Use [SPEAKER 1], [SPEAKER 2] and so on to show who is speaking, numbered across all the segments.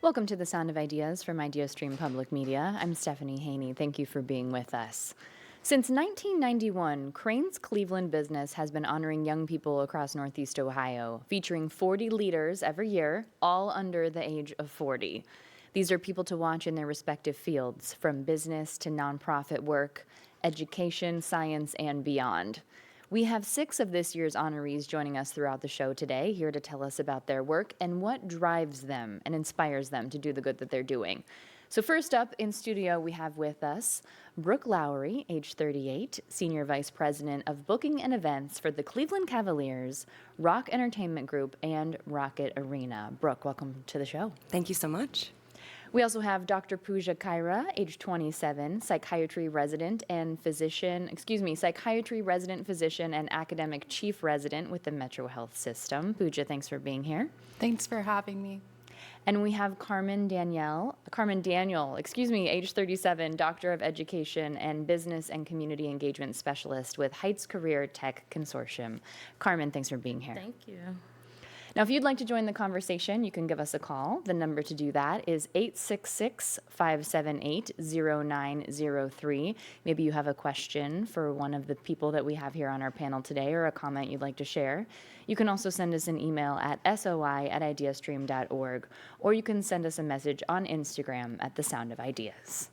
[SPEAKER 1] Welcome to the Sound of Ideas from IdeaStream Public Media. I'm Stephanie Haney. Thank you for being with us. Since 1991, Crane's Cleveland business has been honoring young people across Northeast Ohio, featuring 40 leaders every year, all under the age of 40. These are people to watch in their respective fields, from business to nonprofit work, education, science, and beyond. We have 6 of this year's honorees joining us throughout the show today, here to tell us about their work and what drives them and inspires them to do the good that they're doing. So first up in studio, we have with us Brooke Lowry, age 38, Senior Vice President of Booking and Events for the Cleveland Cavaliers, Rock Entertainment Group, and Rocket Arena. Brooke, welcome to the show.
[SPEAKER 2] Thank you so much.
[SPEAKER 1] We also have Dr. Pooja Kaira, age 27, psychiatry resident physician and academic chief resident with the Metro Health System. Pooja, thanks for being here.
[SPEAKER 3] Thanks for having me.
[SPEAKER 1] And we have Carmen Daniel, age 37, Doctor of Education and Business and Community Engagement Specialist with Heights Career Tech Consortium. Carmen, thanks for being here.
[SPEAKER 4] Thank you.
[SPEAKER 1] Now, if you'd like to join the conversation, you can give us a call. The number to do that is 866-578-0903. Maybe you have a question for one of the people that we have here on our panel today or a comment you'd like to share. You can also send us an email at soi@ideastream.org, or you can send us a message on Instagram at The Sound of Ideas.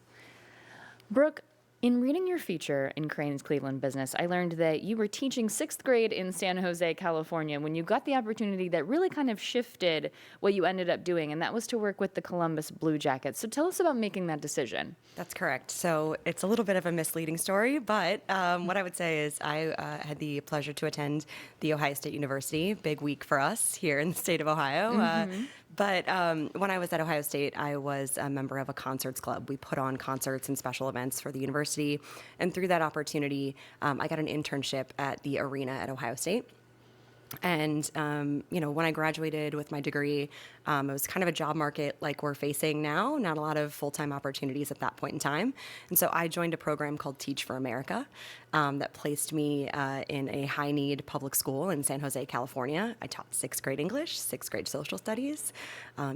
[SPEAKER 1] Brooke, in reading your feature in Crane's Cleveland Business, I learned that you were teaching 6th grade in San Jose, California, when you got the opportunity that really kind of shifted what you ended up doing, and that was to work with the Columbus Blue Jackets. So tell us about making that decision.
[SPEAKER 2] That's correct. So it's a little bit of a misleading story, but what I would say is I had the pleasure to attend The Ohio State University. Big week for us here in the state of Ohio. But when I was at Ohio State, I was a member of a concerts club. We put on concerts and special events for the university. And through that opportunity, I got an internship at the arena at Ohio State. And, when I graduated with my degree, it was kind of a job market like we're facing now, not a lot of full-time opportunities at that point in time. And so I joined a program called Teach for America that placed me in a high-need public school in San Jose, California. I taught 6th grade English, 6th grade social studies,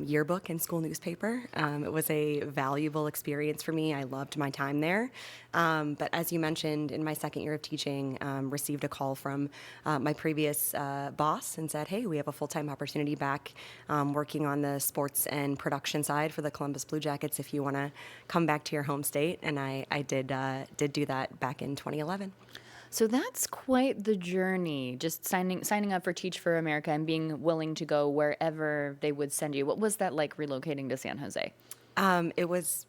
[SPEAKER 2] yearbook and school newspaper. It was a valuable experience for me. I loved my time there. But as you mentioned, in my second year of teaching, received a call from my previous boss and said, hey, we have a full-time opportunity back working on the sports and production side for the Columbus Blue Jackets if you want to come back to your home state. And I did do that back in 2011.
[SPEAKER 1] So that's quite the journey, just signing up for Teach for America and being willing to go wherever they would send you. What was that like relocating to San Jose?
[SPEAKER 2] It was,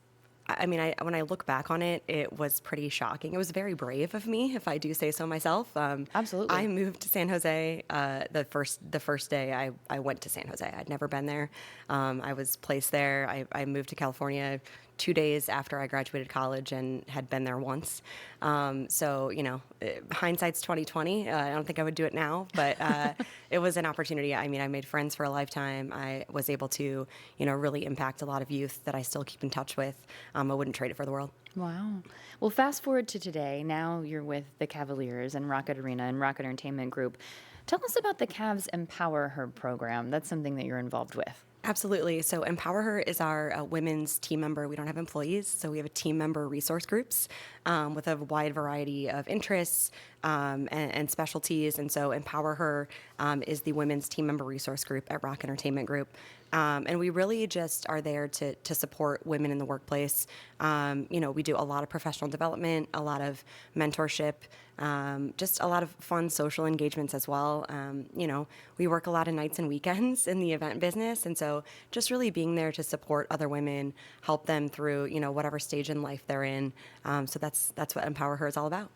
[SPEAKER 2] when I look back on it, it was pretty shocking. It was very brave of me, if I do say so myself.
[SPEAKER 1] Absolutely.
[SPEAKER 2] I moved to San Jose the first day I went to San Jose. I'd never been there. I was placed there. I moved to California 2 days after I graduated college and had been there once. Hindsight's 2020. I don't think I would do it now, but it was an opportunity. I made friends for a lifetime. I was able to, really impact a lot of youth that I still keep in touch with. I wouldn't trade it for the world.
[SPEAKER 1] Wow. Well, fast forward to today. Now you're with the Cavaliers and Rocket Arena and Rocket Entertainment Group. Tell us about the Cavs Empower Her program. That's something that you're involved with.
[SPEAKER 2] Absolutely. So Empower Her is our women's team member. We don't have employees, so we have a team member resource groups with a wide variety of interests and specialties. And so Empower Her is the women's team member resource group at Rock Entertainment Group. And we really just are there to support women in the workplace. We do a lot of professional development, a lot of mentorship, just a lot of fun social engagements as well. We work a lot of nights and weekends in the event business. And so just really being there to support other women, help them through, whatever stage in life they're in. So that's what Empower Her is all about.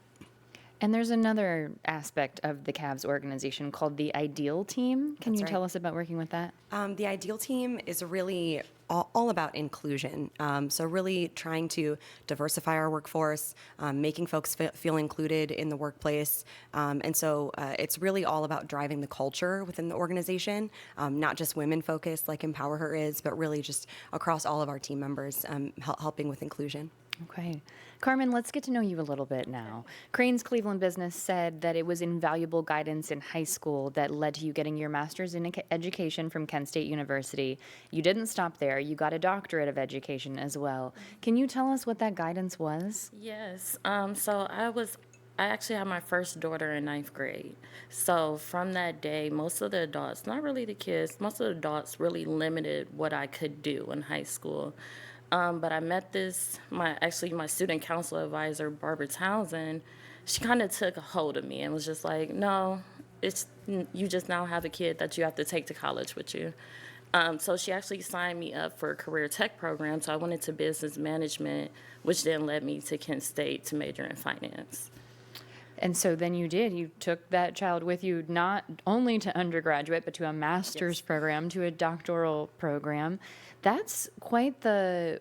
[SPEAKER 1] And there's another aspect of the Cavs organization called the Ideal Team. Can you tell us about working with that?
[SPEAKER 2] The Ideal Team is really all about inclusion. So really trying to diversify our workforce, making folks feel included in the workplace. And so it's really all about driving the culture within the organization, not just women focused like Empower Her is, but really just across all of our team members, helping with inclusion.
[SPEAKER 1] Okay. Carmen, let's get to know you a little bit now. Crane's Cleveland Business said that it was invaluable guidance in high school that led to you getting your master's in education from Kent State University. You didn't stop there, you got a doctorate of education as well. Can you tell us what that guidance was?
[SPEAKER 3] Yes. I actually had my first daughter in ninth grade. So from that day, most of the adults, not really the kids, most of the adults really limited what I could do in high school. But I met my student council advisor, Barbara Townsend. She kind of took a hold of me and was just like, no, you just now have a kid that you have to take to college with you. So she actually signed me up for a career tech program. So I went into business management, which then led me to Kent State to major in finance.
[SPEAKER 1] And so then you did. You took that child with you not only to undergraduate, but to a master's program, to a doctoral program. That's quite the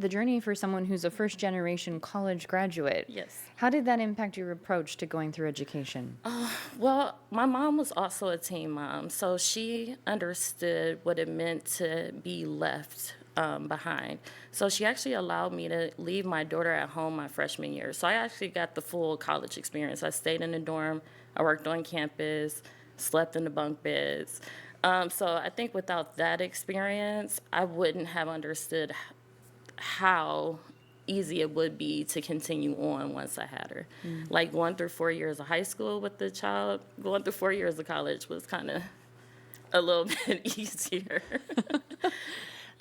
[SPEAKER 1] journey for someone who's a first generation college graduate.
[SPEAKER 3] Yes.
[SPEAKER 1] How did that impact your approach to going through education?
[SPEAKER 3] Well, my mom was also a teen mom, so she understood what it meant to be left behind. So she actually allowed me to leave my daughter at home my freshman year. So I actually got the full college experience. I stayed in the dorm, I worked on campus, slept in the bunk beds. So I think without that experience, I wouldn't have understood how easy it would be to continue on once I had her. Like going through 4 years of high school with the child, going through 4 years of college was kind of a little bit easier.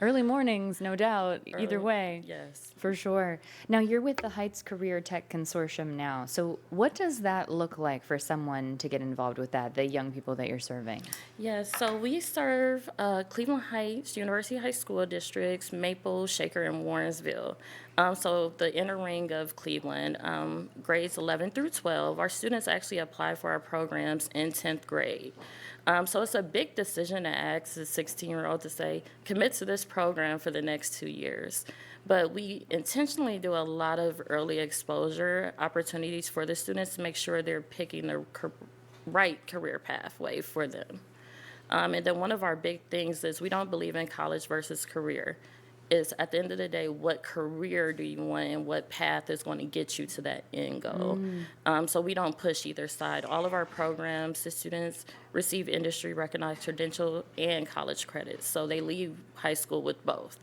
[SPEAKER 1] Early mornings, no doubt, either
[SPEAKER 3] Early-
[SPEAKER 1] way.
[SPEAKER 3] Yes.
[SPEAKER 1] For sure. Now, you're with the Heights Career Tech Consortium now. So, what does that look like for someone to get involved with that, the young people that you're serving?
[SPEAKER 3] Yes, so we serve Cleveland Heights, University High School Districts, Maple, Shaker, and Warrensville. So the inner ring of Cleveland, grades 11 through 12, our students actually apply for our programs in 10th grade. So it's a big decision to ask a 16-year-old to say, commit to this program for the next 2 years. But we intentionally do a lot of early exposure opportunities for the students to make sure they're picking the right career pathway for them. And then one of our big things is we don't believe in college versus career. Is at the end of the day, what career do you want and what path is going to get you to that end goal? So we don't push either side. All of our programs, the students receive industry recognized credential and college credits. So they leave high school with both.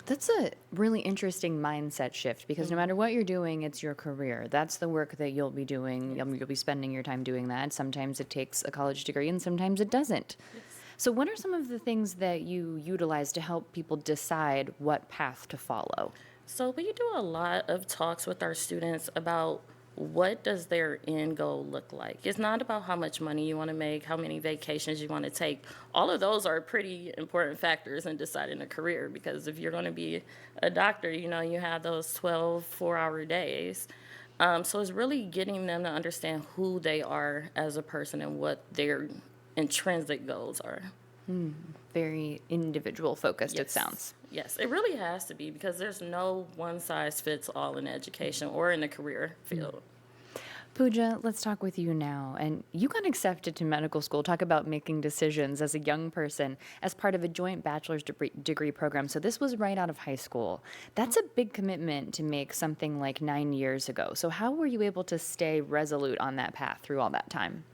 [SPEAKER 1] That's a really interesting mindset shift because no matter what you're doing, it's your career. That's the work that you'll be doing. You'll be spending your time doing that. Sometimes it takes a college degree and sometimes it doesn't. So, what are some of the things that you utilize to help people decide what path to follow?
[SPEAKER 3] So we do a lot of talks with our students about what does their end goal look like. It's not about how much money you want to make, how many vacations you want to take. All of those are pretty important factors in deciding a career because if you're going to be a doctor, you have those 12 4-hour days. So it's really getting them to understand who they are as a person and what their intrinsic goals are.
[SPEAKER 1] Very individual focused, it
[SPEAKER 3] Yes.
[SPEAKER 1] sounds.
[SPEAKER 3] Yes, it really has to be because there's no one size fits all in education or in the career field.
[SPEAKER 1] Pooja, let's talk with you now. And you got accepted to medical school. Talk about making decisions as a young person as part of a joint bachelor's degree program. So this was right out of high school. That's a big commitment to make something like 9 years ago. So how were you able to stay resolute on that path through all that time?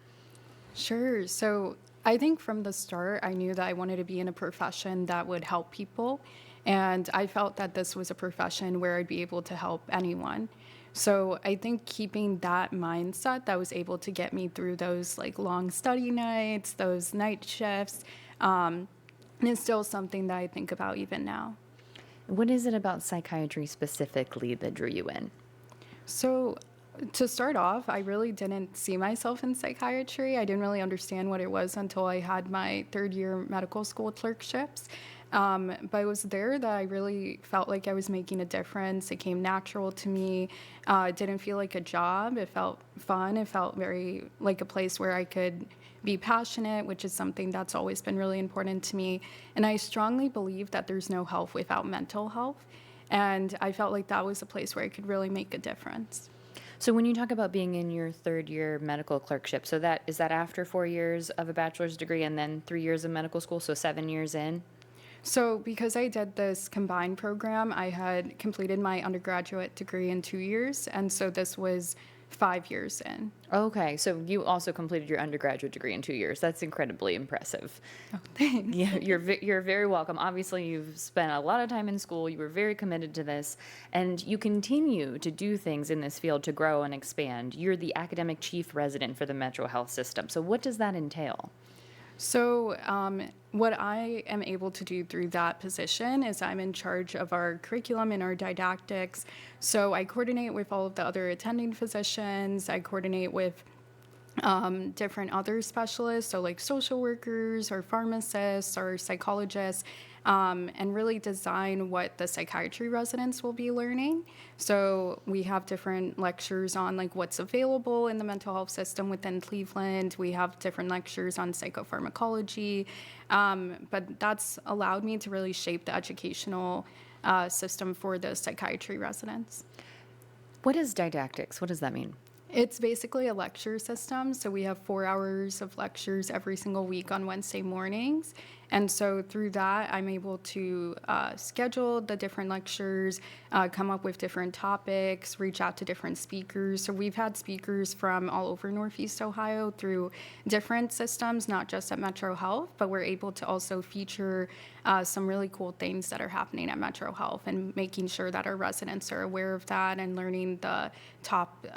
[SPEAKER 4] Sure. So I think from the start, I knew that I wanted to be in a profession that would help people. And I felt that this was a profession where I'd be able to help anyone. So I think keeping that mindset that was able to get me through those like long study nights, those night shifts, is still something that I think about even now.
[SPEAKER 1] What is it about psychiatry specifically that drew you in?
[SPEAKER 4] So, to start off, I really didn't see myself in psychiatry. I didn't really understand what it was until I had my third year medical school clerkships. But it was there that I really felt like I was making a difference. It came natural to me. It didn't feel like a job. It felt fun. It felt very like a place where I could be passionate, which is something that's always been really important to me. And I strongly believe that there's no health without mental health. And I felt like that was a place where I could really make a difference.
[SPEAKER 1] So when you talk about being in your third year medical clerkship, so that after 4 years of a bachelor's degree and then 3 years of medical school, so 7 years in?
[SPEAKER 4] So, because I did this combined program, I had completed my undergraduate degree in 2 years, and so this was 5 years in.
[SPEAKER 1] Okay, so you also completed your undergraduate degree in 2 years. That's incredibly impressive.
[SPEAKER 4] Oh, thanks.
[SPEAKER 1] Yeah, you're very welcome. Obviously, you've spent a lot of time in school. You were very committed to this, and you continue to do things in this field to grow and expand. You're the academic chief resident for the Metro Health System. So, what does that entail?
[SPEAKER 4] So, what I am able to do through that position is I'm in charge of our curriculum and our didactics. So, I coordinate with all of the other attending physicians, I coordinate with different other specialists, so like social workers or pharmacists or psychologists, and really design what the psychiatry residents will be learning. So we have different lectures on like what's available in the mental health system within Cleveland. We have different lectures on psychopharmacology, but that's allowed me to really shape the educational system for the psychiatry residents.
[SPEAKER 1] What is didactics? What does that mean?
[SPEAKER 4] It's basically a lecture system. So we have 4 hours of lectures every single week on Wednesday mornings. And so through that, I'm able to schedule the different lectures, come up with different topics, reach out to different speakers. So we've had speakers from all over Northeast Ohio through different systems, not just at Metro Health, but we're able to also feature some really cool things that are happening at Metro Health and making sure that our residents are aware of that and learning the top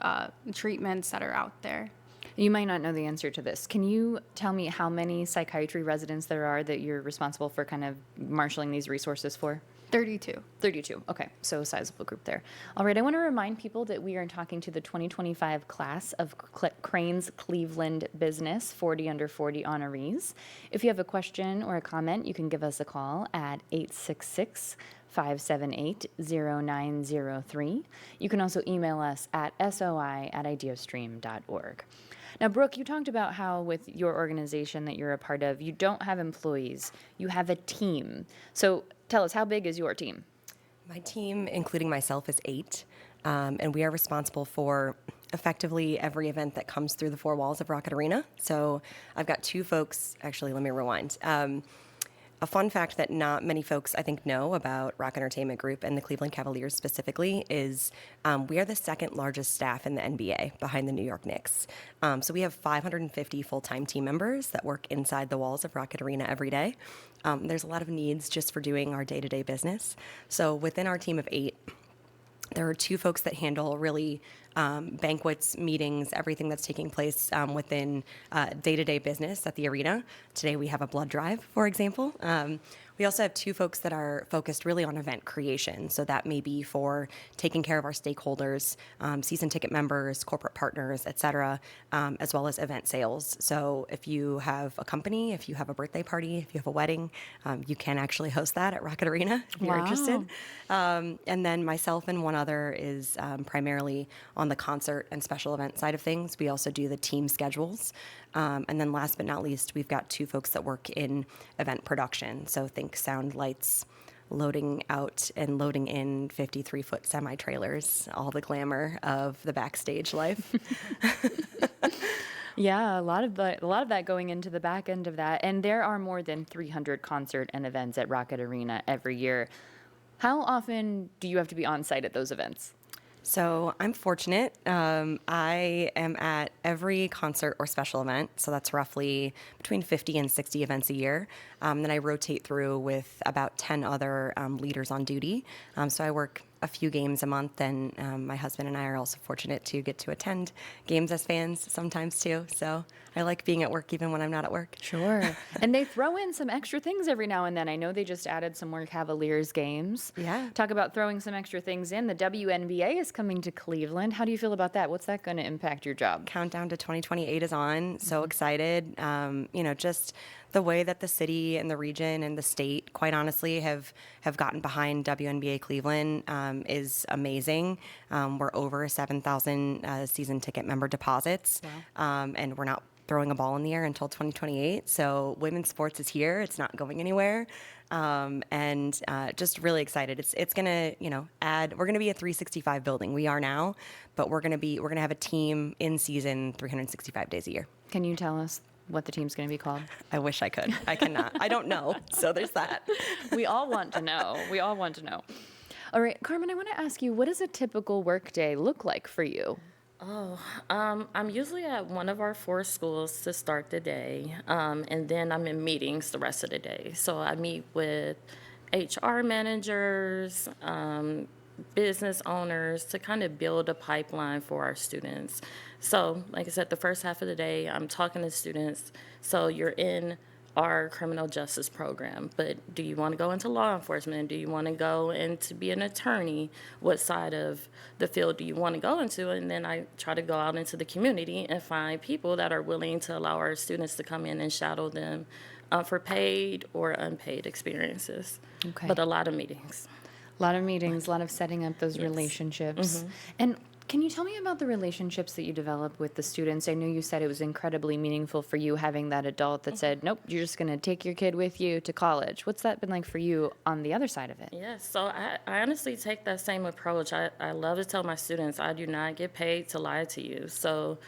[SPEAKER 4] treatments that are out there.
[SPEAKER 1] You might not know the answer to this. Can you tell me how many psychiatry residents there are that you're responsible for kind of marshaling these resources for?
[SPEAKER 4] 32.
[SPEAKER 1] 32. Okay, so a sizable group there. All right, I want to remind people that we are talking to the 2025 class of Cranes Cleveland Business 40 Under 40 honorees. If you have a question or a comment, you can give us a call at 866 578 0903. You can also email us at soi@ideastream.org. Now, Brooke, you talked about how with your organization that you're a part of, you don't have employees, you have a team. So tell us, how big is your team?
[SPEAKER 2] My team, including myself, is 8, and we are responsible for effectively every event that comes through the 4 walls of Rocket Arena. So I've got 2 folks, actually, let me rewind. A fun fact that not many folks, I think, know about Rock Entertainment Group and the Cleveland Cavaliers specifically is we are the second largest staff in the NBA behind the New York Knicks. So we have 550 full-time team members that work inside the walls of Rocket Arena every day. There's a lot of needs just for doing our day-to-day business. So within our team of 8, there are 2 folks that handle really banquets, meetings, everything that's taking place within day-to-day business at the arena. Today we have a blood drive, for example. We also have 2 folks that are focused really on event creation. So that may be for taking care of our stakeholders, season ticket members, corporate partners, et cetera, as well as event sales. So if you have a company, if you have a birthday party, if you have a wedding, you can actually host that at Rocket Arena if you're
[SPEAKER 1] Wow.
[SPEAKER 2] interested. And then myself and one other is primarily on the concert and special event side of things. We also do the team schedules. And then last but not least, we've got 2 folks that work in event production. So think sound, lights, loading out and loading in 53-foot semi-trailers, all the glamour of the backstage life.
[SPEAKER 1] Yeah, a lot of that going into the back end of that. And there are more than 300 concert and events at Rocket Arena every year. How often do you have to be on site at those events?
[SPEAKER 2] So I'm fortunate. I am at every concert or special event. So that's roughly between 50 and 60 events a year. Then I rotate through with about 10 other leaders on duty. So I work a few games a month, and my husband and I are also fortunate to get to attend games as fans sometimes too. So I like being at work even when I'm not at work.
[SPEAKER 1] Sure. And they throw in some extra things every now and then. I know they just added some more Cavaliers games.
[SPEAKER 2] Yeah.
[SPEAKER 1] Talk about throwing some extra things in. The WNBA is coming to Cleveland. How do you feel about that? What's that going to impact your job?
[SPEAKER 2] Countdown to 2028 is on. So excited. Just the way that the city and the region and the state, quite honestly, have gotten behind WNBA Cleveland is amazing. We're over 7,000 season ticket member deposits, and we're not throwing a ball in the air until 2028. So women's sports is here. It's not going anywhere. And just really excited. It's going to, add, we're going to be a 365 building. We are now, but we're going to have a team in season 365 days a year.
[SPEAKER 1] Can you tell us what the team's going to be called?
[SPEAKER 2] I wish I could. I cannot. I don't know. So there's that.
[SPEAKER 1] We all want to know. We all want to know. All right, Carmen, I want to ask you, what does a typical workday look like for you?
[SPEAKER 3] I'm usually at one of our 4 schools to start the day, and then I'm in meetings the rest of the day. So I meet with HR managers, business owners to kind of build a pipeline for our students. So, like I said, the first half of the day, I'm talking to students. So you're in our criminal justice program, but do you want to go into law enforcement? Do you want to go in to be an attorney? What side of the field do you want to go into? And then I try to go out into the community and find people that are willing to allow our students to come in and shadow them for paid or unpaid experiences.
[SPEAKER 1] Okay.
[SPEAKER 3] But a lot of meetings.
[SPEAKER 1] A lot of meetings, a lot of setting up those
[SPEAKER 3] Yes.
[SPEAKER 1] relationships. And can you tell me about the relationships that you develop with the students? I know you said it was incredibly meaningful for you having that adult that said, nope, you're just going to take your kid with you to college. What's that been like for you on the other side of it?
[SPEAKER 3] Yes, so I honestly take that same approach. I love to tell my students, I do not get paid to lie to you. So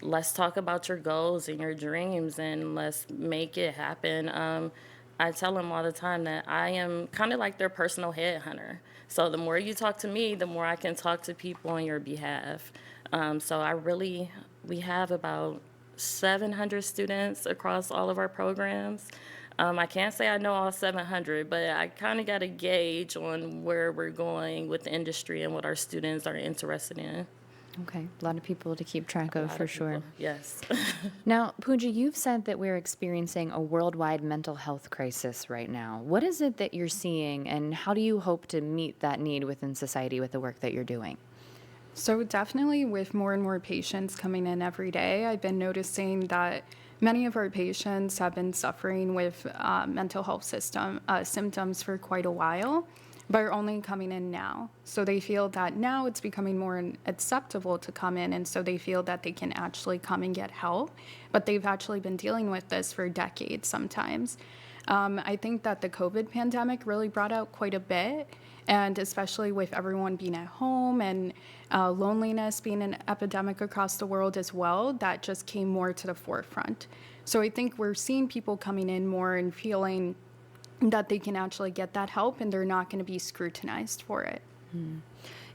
[SPEAKER 3] let's talk about your goals and your dreams and let's make it happen. I tell them all the time that I am kind of like their personal headhunter. So the more you talk to me, the more I can talk to people on your behalf. We have about 700 students across all of our programs. I can't say I know all 700, but I kind of got a gauge on where we're going with the industry and what our students are interested in.
[SPEAKER 1] Okay, a lot of people to keep track of
[SPEAKER 3] A lot
[SPEAKER 1] for
[SPEAKER 3] of
[SPEAKER 1] sure.
[SPEAKER 3] people. Yes.
[SPEAKER 1] Now, Pooja, you've said that we're experiencing a worldwide mental health crisis right now. What is it that you're seeing, and how do you hope to meet that need within society with the work that you're doing?
[SPEAKER 4] So definitely with more and more patients coming in every day, I've been noticing that many of our patients have been suffering with mental health symptoms for quite a while, but are only coming in now. So they feel that now it's becoming more acceptable to come in, and so they feel that they can actually come and get help, but they've actually been dealing with this for decades sometimes. I think that the COVID pandemic really brought out quite a bit, and especially with everyone being at home and loneliness being an epidemic across the world as well, that just came more to the forefront. So I think we're seeing people coming in more and feeling that they can actually get that help and they're not going to be scrutinized for it.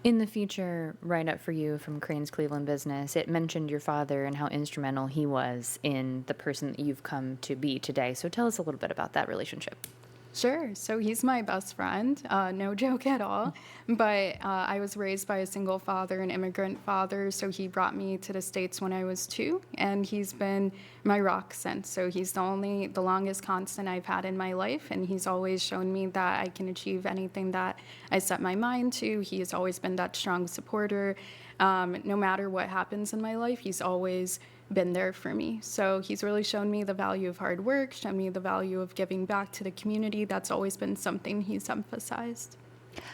[SPEAKER 1] In the feature write-up for you from Crane's Cleveland Business, it mentioned your father and how instrumental he was in the person that you've come to be today. So tell us a little bit about that relationship.
[SPEAKER 4] Sure. So he's my best friend, no joke at all. But I was raised by a single father, an immigrant father. So he brought me to the States when I was 2, and he's been my rock since. So he's the longest constant I've had in my life, and he's always shown me that I can achieve anything that I set my mind to. He has always been that strong supporter. No matter what happens in my life, he's always been there for me. So he's really shown me the value of hard work, shown me the value of giving back to the community. That's always been something he's emphasized.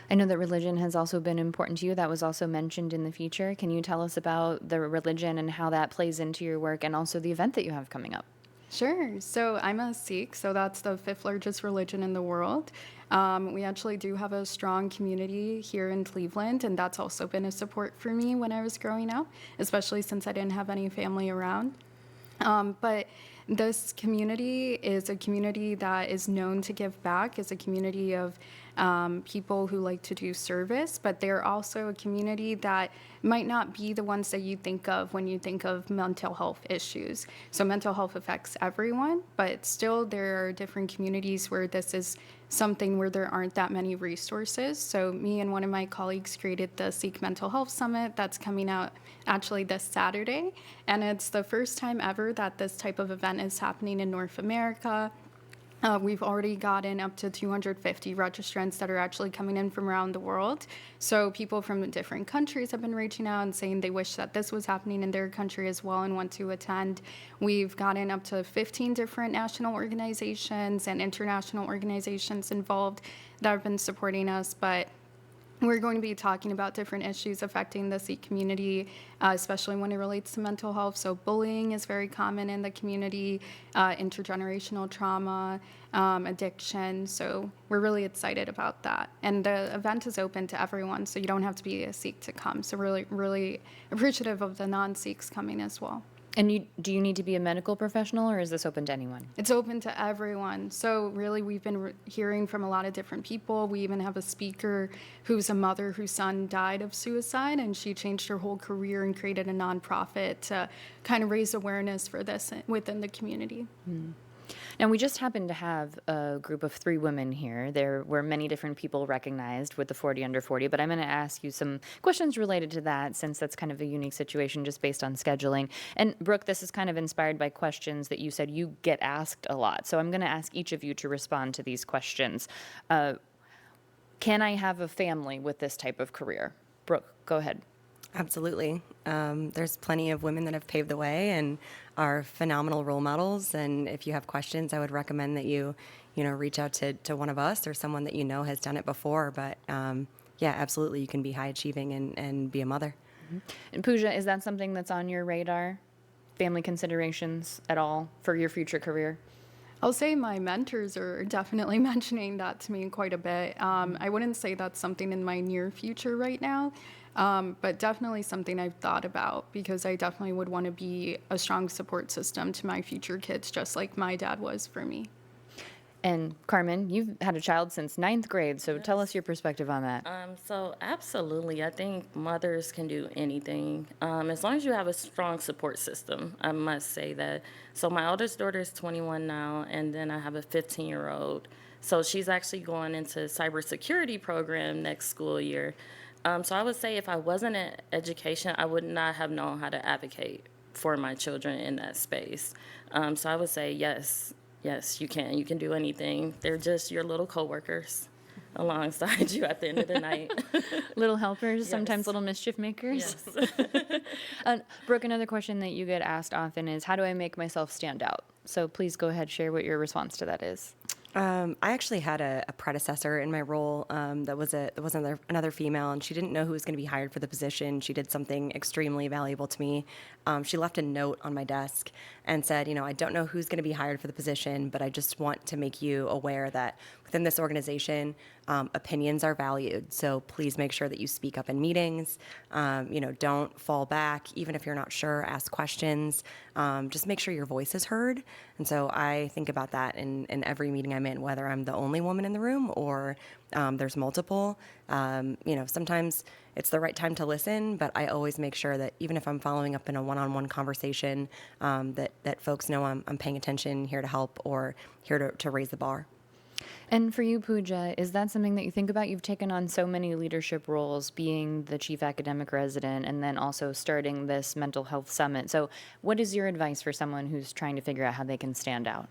[SPEAKER 1] I know that religion has also been important to you. That was also mentioned in the feature. Can you tell us about the religion and how that plays into your work and also the event that you have coming up?
[SPEAKER 4] Sure. So I'm a Sikh, so that's the 5th largest religion in the world. We actually do have a strong community here in Cleveland, and that's also been a support for me when I was growing up, especially since I didn't have any family around. But this community is a community that is known to give back, is a community of people who like to do service, but they're also a community that might not be the ones that you think of when you think of mental health issues. So mental health affects everyone, but still there are different communities where this is something where there aren't that many resources. So me and one of my colleagues created the Sikh Mental Health Summit that's coming out actually this Saturday. And it's the first time ever that this type of event is happening in North America. We've already gotten up to 250 registrants that are actually coming in from around the world. So people from different countries have been reaching out and saying they wish that this was happening in their country as well and want to attend. We've gotten up to 15 different national organizations and international organizations involved that have been supporting us. But we're going to be talking about different issues affecting the Sikh community, especially when it relates to mental health. So bullying is very common in the community, intergenerational trauma, addiction. So we're really excited about that. And the event is open to everyone, so you don't have to be a Sikh to come. So really, really appreciative of the non-Sikhs coming as well.
[SPEAKER 1] And do you need to be a medical professional, or is this open to anyone?
[SPEAKER 4] It's open to everyone. So really, we've been hearing from a lot of different people. We even have a speaker who's a mother whose son died of suicide, and she changed her whole career and created a nonprofit to kind of raise awareness for this within the community.
[SPEAKER 1] Now, we just happened to have a group of 3 women here. There were many different people recognized with the 40 under 40, but I'm going to ask you some questions related to that, since that's kind of a unique situation just based on scheduling. And Brooke, this is kind of inspired by questions that you said you get asked a lot. So I'm going to ask each of you to respond to these questions. Can I have a family with this type of career? Brooke, go ahead.
[SPEAKER 2] Absolutely. There's plenty of women that have paved the way and are phenomenal role models. And if you have questions, I would recommend that you reach out to one of us or someone that you know has done it before. But yeah, absolutely, you can be high achieving and be a mother.
[SPEAKER 1] And Pooja, is that something that's on your radar? Family considerations at all for your future career?
[SPEAKER 4] I'll say my mentors are definitely mentioning that to me quite a bit. I wouldn't say that's something in my near future right now, but definitely something I've thought about, because I definitely would want to be a strong support system to my future kids, just like my dad was for me.
[SPEAKER 1] And Carmen, you've had a child since 9th grade, so tell us your perspective on that.
[SPEAKER 3] So absolutely, I think mothers can do anything as long as you have a strong support system. I must say that. So my oldest daughter is 21 now, and then I have a 15-year-old. So she's actually going into cybersecurity program next school year. So I would say if I wasn't in education, I would not have known how to advocate for my children in that space. So I would say yes. Yes, you can. You can do anything. They're just your little coworkers alongside you at the end of the night.
[SPEAKER 1] Little helpers, sometimes
[SPEAKER 3] Yes.
[SPEAKER 1] little mischief makers.
[SPEAKER 3] Yes.
[SPEAKER 1] Brooke, another question that you get asked often is, how do I make myself stand out? So please go ahead, share what your response to that is.
[SPEAKER 2] I actually had a predecessor in my role that was another female, and she didn't know who was going to be hired for the position. She did something extremely valuable to me. She left a note on my desk and said, I don't know who's going to be hired for the position, but I just want to make you aware that within this organization, opinions are valued. So please make sure that you speak up in meetings. Don't fall back. Even if you're not sure, ask questions. Just make sure your voice is heard. And so I think about that in every meeting I'm in, whether I'm the only woman in the room or there's multiple. Sometimes it's the right time to listen, but I always make sure that even if I'm following up in a one-on-one conversation, that folks know I'm paying attention, here to help, or here to raise the bar.
[SPEAKER 1] And for you, Pooja, is that something that you think about? You've taken on so many leadership roles, being the chief academic resident and then also starting this mental health summit. So what is your advice for someone who's trying to figure out how they can stand out?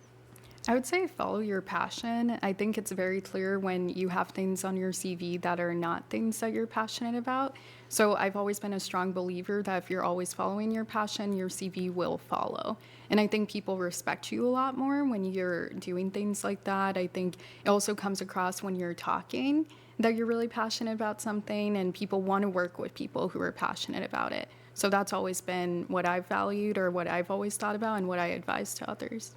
[SPEAKER 4] I would say follow your passion. I think it's very clear when you have things on your CV that are not things that you're passionate about. So I've always been a strong believer that if you're always following your passion, your CV will follow. And I think people respect you a lot more when you're doing things like that. I think it also comes across when you're talking that you're really passionate about something, and people want to work with people who are passionate about it. So that's always been what I've valued, or what I've always thought about, and what I advise to others.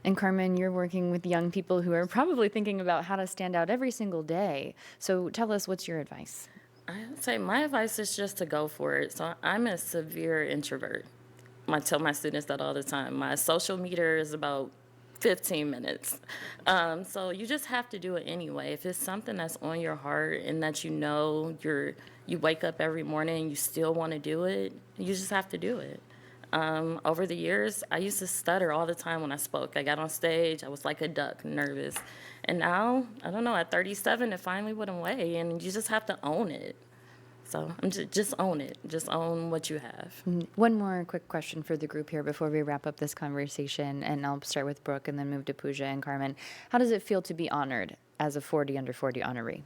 [SPEAKER 1] And Carmen, you're working with young people who are probably thinking about how to stand out every single day. So tell us, what's your advice?
[SPEAKER 3] I'd say my advice is just to go for it. So I'm a severe introvert. I tell my students that all the time. My social meter is about 15 minutes. So you just have to do it anyway. If it's something that's on your heart and that you wake up every morning and you still want to do it, you just have to do it. Over the years, I used to stutter all the time when I spoke. I got on stage, I was like a duck, nervous. And now, I don't know, at 37, it finally went away, and you just have to own it. So just own it. Just own what you have.
[SPEAKER 1] One more quick question for the group here before we wrap up this conversation, and I'll start with Brooke and then move to Pooja and Carmen. How does it feel to be honored as a 40 under 40 honoree?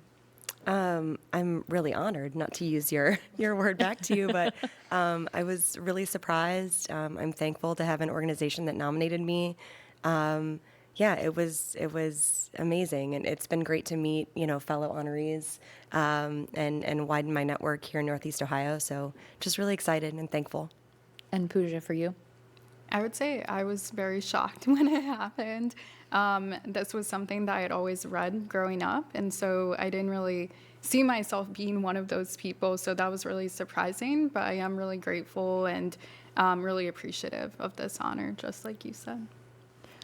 [SPEAKER 2] I'm really honored, not to use your word back to you, but I was really surprised. I'm thankful to have an organization that nominated me. It was amazing, and it's been great to meet fellow honorees and widen my network here in Northeast Ohio. So just really excited and thankful.
[SPEAKER 1] And Pooja, for you?
[SPEAKER 4] I would say I was very shocked when it happened. This was something that I had always read growing up, and so I didn't really see myself being one of those people, so that was really surprising, but I am really grateful, and really appreciative of this honor, just like you said.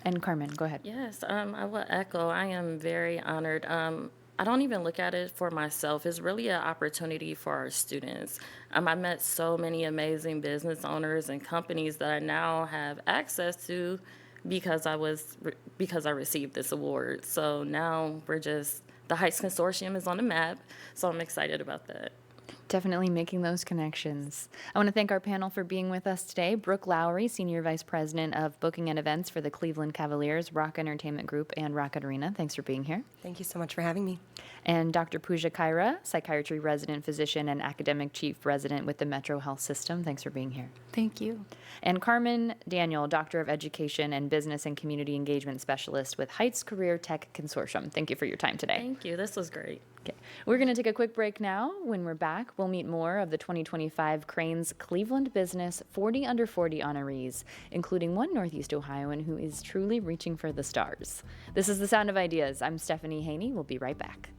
[SPEAKER 1] And Carmen, go ahead.
[SPEAKER 3] Yes, I will echo. I am very honored. I don't even look at it for myself. It's really an opportunity for our students. I met so many amazing business owners and companies that I now have access to because I received this award. So now the Heights Consortium is on the map. So I'm excited about that.
[SPEAKER 1] Definitely making those connections. I want to thank our panel for being with us today. Brooke Lowry, Senior Vice President of Booking and Events for the Cleveland Cavaliers, Rock Entertainment Group, and Rocket Arena. Thanks for being here.
[SPEAKER 2] Thank you so much for having me.
[SPEAKER 1] And Dr. Pooja Kaira, Psychiatry Resident Physician and Academic Chief Resident with the Metro Health System. Thanks for being here.
[SPEAKER 4] Thank you.
[SPEAKER 1] And Carmen Daniel, Doctor of Education and Business and Community Engagement Specialist with Heights Career Tech Consortium. Thank you for your time today.
[SPEAKER 3] Thank you. This was great.
[SPEAKER 1] Okay. We're going to take a quick break now. When we're back, we'll meet more of the 2025 Crain's Cleveland Business 40 Under 40 honorees, including one Northeast Ohioan who is truly reaching for the stars. This is The Sound of Ideas. I'm Stephanie Haney. We'll be right back.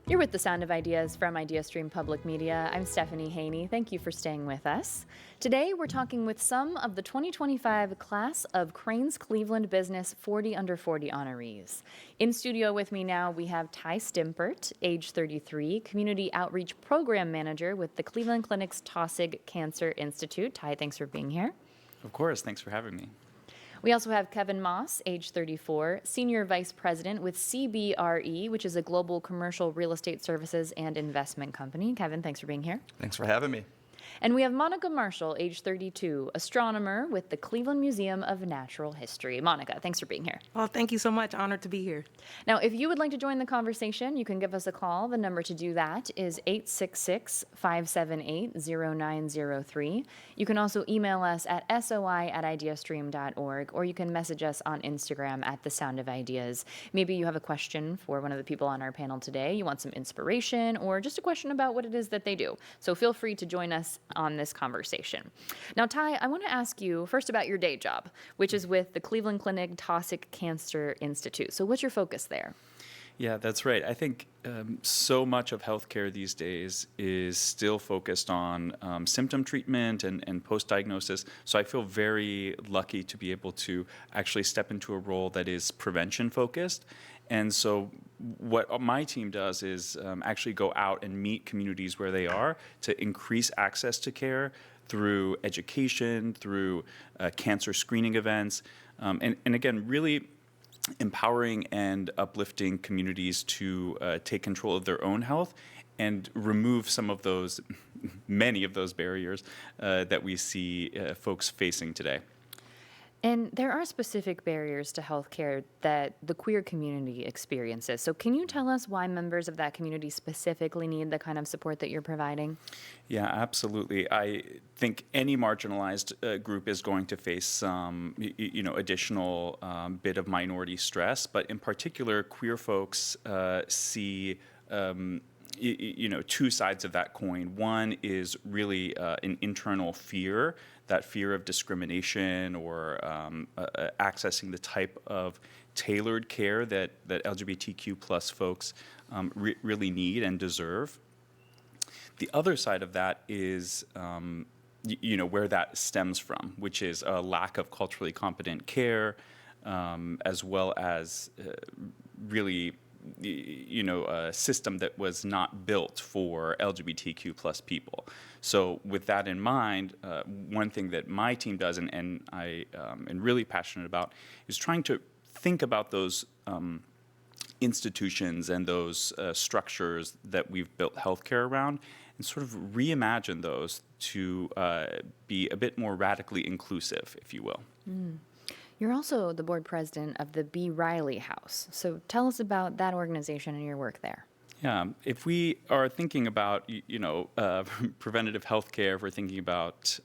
[SPEAKER 1] You're with The Sound of Ideas from IdeaStream Public Media. I'm Stephanie Haney. Thank you for staying with us. Today, we're talking with some of the 2025 class of Crain's Cleveland Business 40 Under 40 honorees. In studio with me now, we have Ty Stimpert, age 33, Community Outreach Program Manager with the Cleveland Clinic's Taussig Cancer Institute. Ty, thanks for being here.
[SPEAKER 5] Of course, thanks for having me.
[SPEAKER 1] We also have Kevin Moss, age 34, Senior Vice President with CBRE, which is a global commercial real estate services and investment company. Kevin, thanks for being here.
[SPEAKER 5] Thanks for having me.
[SPEAKER 1] And we have Monica Marshall, age 32, astronomer with the Cleveland Museum of Natural History. Monica, thanks for being here.
[SPEAKER 6] Well, thank you so much. Honored to be here.
[SPEAKER 1] Now, if you would like to join the conversation, you can give us a call. The number to do that is 866-578-0903. You can also email us at soi@ideastream.org, or you can message us on Instagram at The Sound of Ideas. Maybe you have a question for one of the people on our panel today. You want some inspiration or just a question about what it is that they do. So feel free to join us on this conversation. Now, Ty, I want to ask you first about your day job, which is with the Cleveland Clinic Taussig Cancer Institute. So what's your focus there?
[SPEAKER 5] Yeah, that's right. I think so much of healthcare these days is still focused on symptom treatment and post-diagnosis. So I feel very lucky to be able to actually step into a role that is prevention-focused. And so what my team does is actually go out and meet communities where they are to increase access to care through education, through cancer screening events, and again, really empowering and uplifting communities to take control of their own health and remove some of those, many of those barriers that we see folks facing today.
[SPEAKER 1] And there are specific barriers to healthcare that the queer community experiences. So can you tell us why members of that community specifically need the kind of support that you're providing?
[SPEAKER 5] Yeah, absolutely. I think any marginalized group is going to face some, additional bit of minority stress. But in particular, queer folks see two sides of that coin. One is really an internal fear, that fear of discrimination or accessing the type of tailored care that LGBTQ plus folks really need and deserve. The other side of that is where that stems from, which is a lack of culturally competent care, as well as really a system that was not built for LGBTQ plus people. So with that in mind, one thing that my team does and I am really passionate about is trying to think about those institutions and those structures that we've built healthcare around and sort of reimagine those to be a bit more radically inclusive, if you will.
[SPEAKER 1] Mm. You're also the board president of the B. Riley House. So tell us about that organization and your work there.
[SPEAKER 5] Yeah, if we are thinking about, preventative health care, if we're thinking about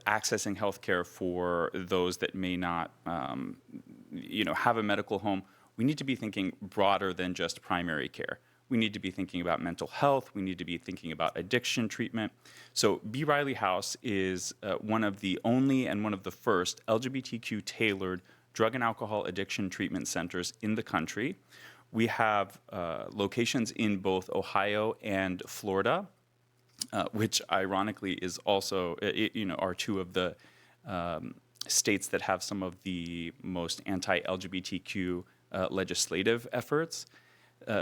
[SPEAKER 5] accessing health care for those that may not, have a medical home, we need to be thinking broader than just primary care. We need to be thinking about mental health. We need to be thinking about addiction treatment. So B. Riley House is one of the only and one of the first LGBTQ-tailored drug and alcohol addiction treatment centers in the country. We have locations in both Ohio and Florida. which ironically is also, are two of the states that have some of the most anti-LGBTQ legislative efforts,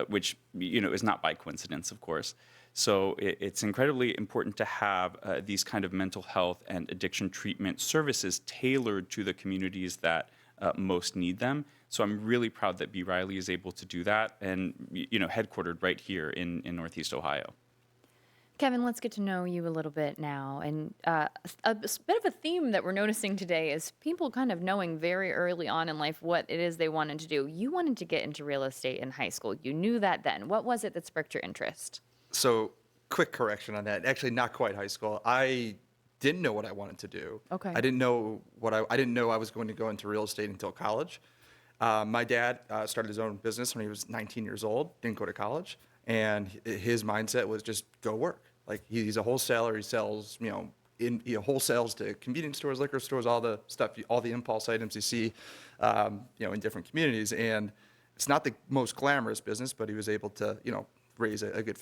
[SPEAKER 5] which is not by coincidence, of course. So it's incredibly important to have these kind of mental health and addiction treatment services tailored to the communities that most need them. So I'm really proud that B. Riley is able to do that, and headquartered right here in Northeast Ohio.
[SPEAKER 1] Kevin, let's get to know you a little bit now. And a bit of a theme that we're noticing today is people kind of knowing very early on in life what it is they wanted to do. You wanted to get into real estate in high school. You knew that then. What was it that sparked your interest?
[SPEAKER 7] So, quick correction on that. Actually, not quite high school. I didn't know what I wanted to do.
[SPEAKER 1] Okay.
[SPEAKER 7] I didn't know I was going to go into real estate until college. My dad started his own business when he was 19 years old. Didn't go to college. And his mindset was just go work. Like he's a wholesaler. He sells, wholesales to convenience stores, liquor stores, all the stuff, all the impulse items you see, in different communities. And it's not the most glamorous business, but he was able to, raise a good,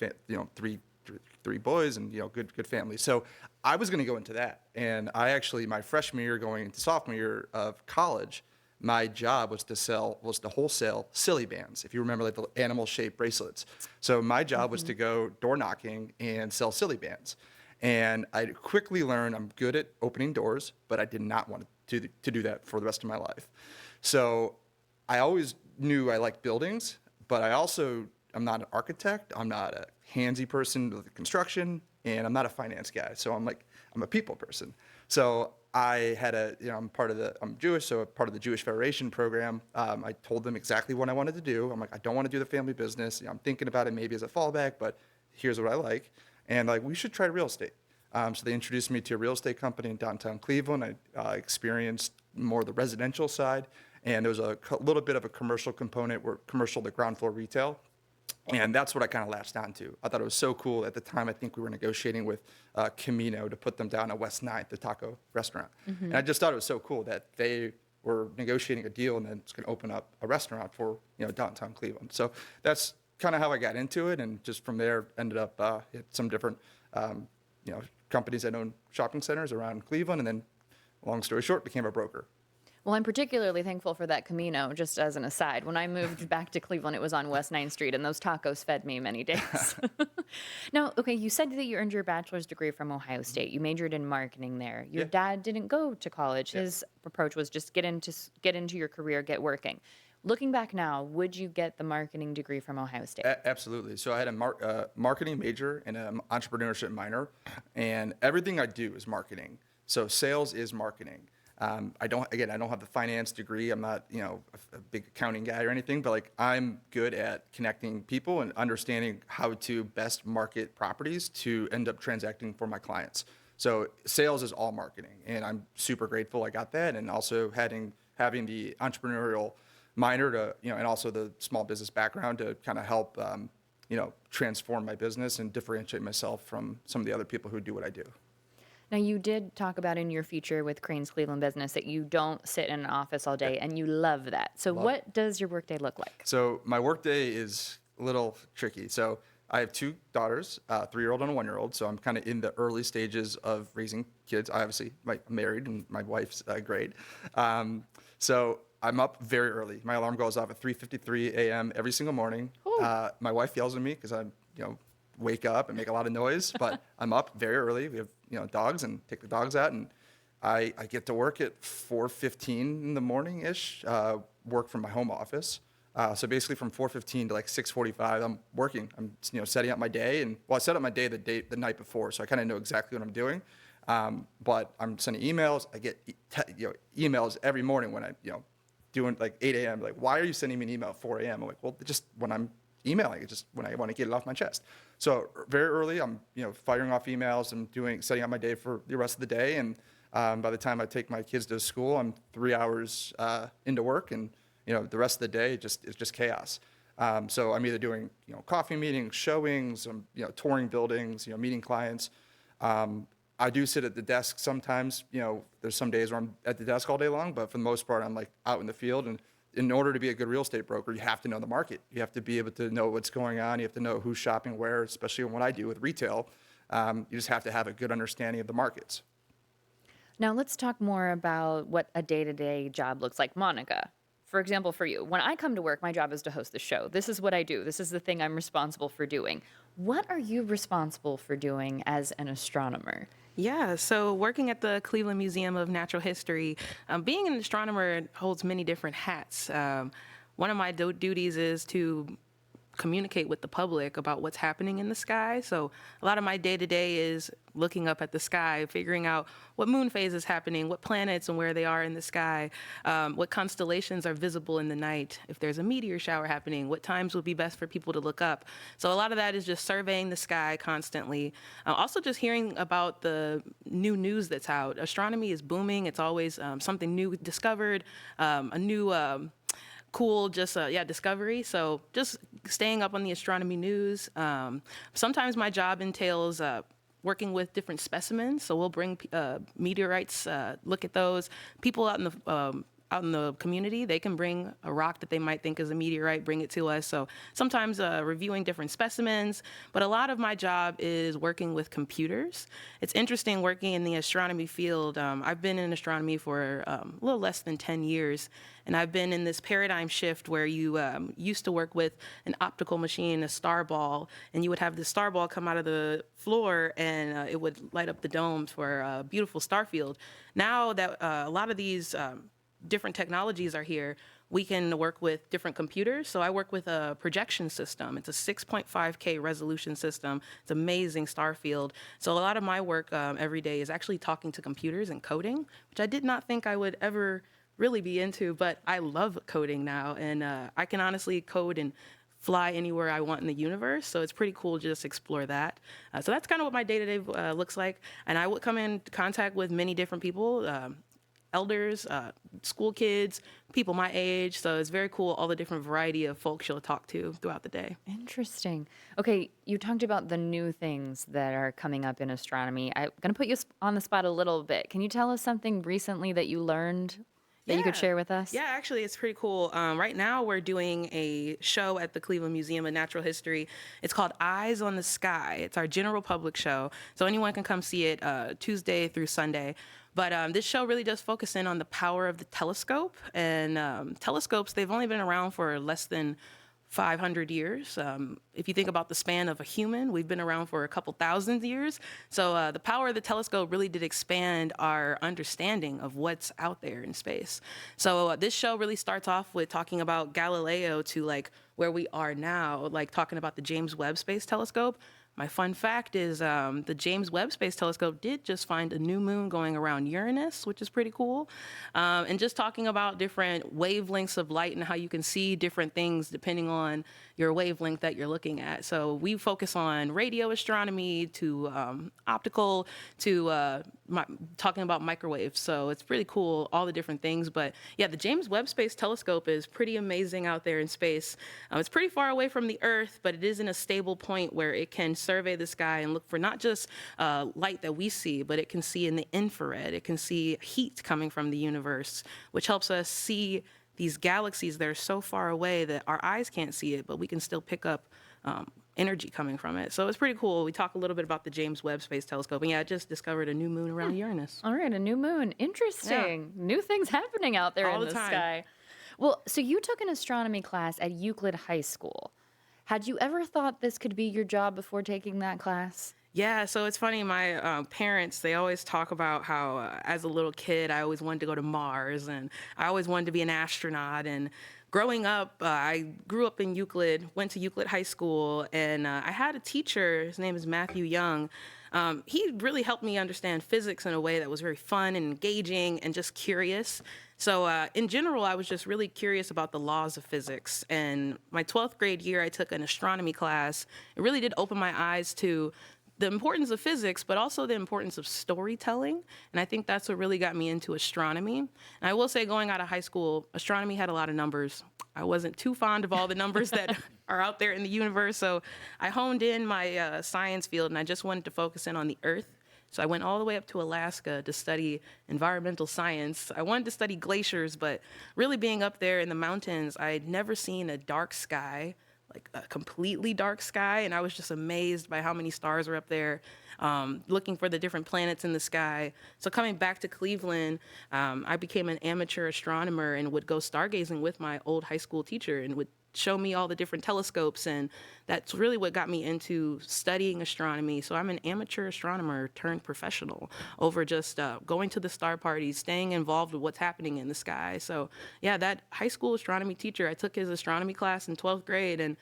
[SPEAKER 7] three boys and good family. So I was going to go into that. And I actually, my freshman year going into sophomore year of college, my job was to wholesale silly bands, if you remember, like the animal-shaped bracelets. So my job was to go door knocking and sell silly bands. And I quickly learned I'm good at opening doors, but I did not want to do that for the rest of my life. So I always knew I liked buildings, but I'm not an architect. I'm not a handsy person with construction, and I'm not a finance guy. So I'm a people person. So I had I'm Jewish, so part of the Jewish Federation program. I told them exactly what I wanted to do. I'm like, I don't want to do the family business. I'm thinking about it maybe as a fallback, but here's what I like. And we should try real estate. So they introduced me to a real estate company in downtown Cleveland. I experienced more of the residential side, and there was a little bit of a commercial component, where commercial to ground floor retail. And that's what I kind of latched onto. I thought it was so cool. At the time, I think we were negotiating with Camino to put them down at West 9th, the taco restaurant. Mm-hmm. And I just thought it was so cool that they were negotiating a deal and then it's going to open up a restaurant for downtown Cleveland. So that's kind of how I got into it. And just from there, ended up at some different companies that own shopping centers around Cleveland. And then, long story short, became a broker.
[SPEAKER 1] Well, I'm particularly thankful for that Camino, just as an aside. When I moved back to Cleveland, it was on West 9th Street, and those tacos fed me many days. Now, okay, you said that you earned your bachelor's degree from Ohio State. You majored in marketing there. Your dad didn't go to college. His approach was just get into your career, get working. Looking back now, would you get the marketing degree from Ohio State?
[SPEAKER 7] Absolutely. So I had a marketing major and an entrepreneurship minor, and everything I do is marketing. So sales is marketing. I don't have the finance degree. I'm not, a big accounting guy or anything, but I'm good at connecting people and understanding how to best market properties to end up transacting for my clients. So sales is all marketing, and I'm super grateful I got that, and also having the entrepreneurial minor to, and also the small business background to kind of help, transform my business and differentiate myself from some of the other people who do what I do.
[SPEAKER 1] Now, you did talk about in your feature with Crane's Cleveland Business that you don't sit in an office all day, and you love that. So what does your workday look like?
[SPEAKER 7] So my workday is a little tricky. So I have two daughters, a 3-year-old and a 1-year-old. So I'm kind of in the early stages of raising kids. I obviously I'm married, and my wife's great. So I'm up very early. My alarm goes off at 3:53 a.m. every single morning. My wife yells at me because I, wake up and make a lot of noise, but I'm up very early. We have, dogs, and take the dogs out, and I get to work at 4:15 in the morning-ish, work from my home office. So basically from 4:15 to 6:45, I'm working. I'm, setting up my day, and I set up my day the night before, so I kind of know exactly what I'm doing. But I'm sending emails. I get emails every morning when I, doing 8 a.m. Why are you sending me an email at 4 a.m.? I'm like, well, just when I'm emailing it, just when I want to get it off my chest. So very early, I'm firing off emails and setting up my day for the rest of the day. And by the time I take my kids to school, I'm 3 hours into work, and the rest of the day it's just chaos. So I'm either doing coffee meetings, showings, touring buildings, meeting clients. I do sit at the desk sometimes. There's some days where I'm at the desk all day long, but for the most part, I'm out in the field. And in order to be a good real estate broker, you have to know the market. You have to be able to know what's going on. You have to know who's shopping where, especially what I do with retail. You just have to have a good understanding of the markets.
[SPEAKER 1] Now let's talk more about what a day-to-day job looks like. Monica, for example, for you, when I come to work, my job is to host the show. This is what I do. This is the thing I'm responsible for doing. What are you responsible for doing as an astronomer?
[SPEAKER 6] Yeah, so working at the Cleveland Museum of Natural History, being an astronomer holds many different hats. One of my duties is to communicate with the public about what's happening in the sky. So a lot of my day-to-day is looking up at the sky, figuring out what moon phase is happening, what planets and where they are in the sky, what constellations are visible in the night, if there's a meteor shower happening, what times would be best for people to look up. So a lot of that is just surveying the sky constantly. Also just hearing about the new news that's out. Astronomy is booming. It's always something new discovered, a new cool discovery. So just staying up on the astronomy news. Sometimes my job entails working with different specimens. So we'll bring meteorites, look at those. People out in the community, they can bring a rock that they might think is a meteorite, bring it to us. So sometimes reviewing different specimens, but a lot of my job is working with computers. It's interesting working in the astronomy field. I've been in astronomy for a little less than 10 years, and I've been in this paradigm shift where you used to work with an optical machine, a star ball, and you would have the star ball come out of the floor and it would light up the domes for a beautiful star field. Now that a lot of these different technologies are here, we can work with different computers. So I work with a projection system. It's a 6.5K resolution system. It's amazing star field. So a lot of my work every day is actually talking to computers and coding, which I did not think I would ever really be into, but I love coding now. And I can honestly code and fly anywhere I want in the universe. So it's pretty cool to just explore that. So that's kind of what my day-to-day looks like. And I would come in contact with many different people, elders, school kids, people my age. So it's very cool, all the different variety of folks you'll talk to throughout the day.
[SPEAKER 1] Interesting. Okay, you talked about the new things that are coming up in astronomy. I'm going to put you on the spot a little bit. Can you tell us something recently that you learned that you could share with us?
[SPEAKER 6] Yeah, actually, it's pretty cool. Right now, we're doing a show at the Cleveland Museum of Natural History. It's called Eyes on the Sky. It's our general public show, so anyone can come see it Tuesday through Sunday. But this show really does focus in on the power of the telescope. And telescopes, they've only been around for less than 500 years. If you think about the span of a human, we've been around for a couple thousand years. So the power of the telescope really did expand our understanding of what's out there in space. So this show really starts off with talking about Galileo to like where we are now, like talking about the James Webb Space Telescope. My fun fact is the James Webb Space Telescope did just find a new moon going around Uranus, which is pretty cool. And just talking about different wavelengths of light and how you can see different things depending on your wavelength that you're looking at. So we focus on radio astronomy to optical to talking about microwaves. So it's pretty cool, all the different things. But yeah, the James Webb Space Telescope is pretty amazing out there in space. It's pretty far away from the Earth, but it is in a stable point where it can survey the sky and look for not just light that we see, but it can see in the infrared. It can see heat coming from the universe, which helps us see these galaxies that are so far away that our eyes can't see it, but we can still pick up energy coming from it. So it's pretty cool. We talk a little bit about the James Webb Space Telescope. And yeah, I just discovered a new moon around Uranus.
[SPEAKER 1] All right, a new moon. Interesting. New things happening out there
[SPEAKER 6] All
[SPEAKER 1] in
[SPEAKER 6] the
[SPEAKER 1] the
[SPEAKER 6] time.
[SPEAKER 1] sky. Well, so you took an astronomy class at Euclid High School. Had you ever thought this could be your job before taking that class?
[SPEAKER 6] Yeah, so it's funny. My parents, they always talk about how as a little kid, I always wanted to go to Mars and I always wanted to be an astronaut. And growing up, I grew up in Euclid, went to Euclid High School, and I had a teacher. His name is Matthew Young. He really helped me understand physics in a way that was very fun and engaging and just curious. So in general, I was just really curious about the laws of physics. And my 12th grade year, I took an astronomy class. It really did open my eyes to the importance of physics, but also the importance of storytelling. And I think that's what really got me into astronomy. And I will say, going out of high school, astronomy had a lot of numbers. I wasn't too fond of all the numbers that are out there in the universe. So I honed in my science field, and I just wanted to focus in on the Earth. So I went all the way up to Alaska to study environmental science. I wanted to study glaciers, but really being up there in the mountains, I'd never seen a dark sky like a completely dark sky, and I was just amazed by how many stars were up there, looking for the different planets in the sky. So coming back to Cleveland, I became an amateur astronomer and would go stargazing with my old high school teacher and would show me all the different telescopes, and that's really what got me into studying astronomy. So I'm an amateur astronomer turned professional over just going to the star parties, staying involved with what's happening in the sky. So yeah, that high school astronomy teacher, I took his astronomy class in 12th grade and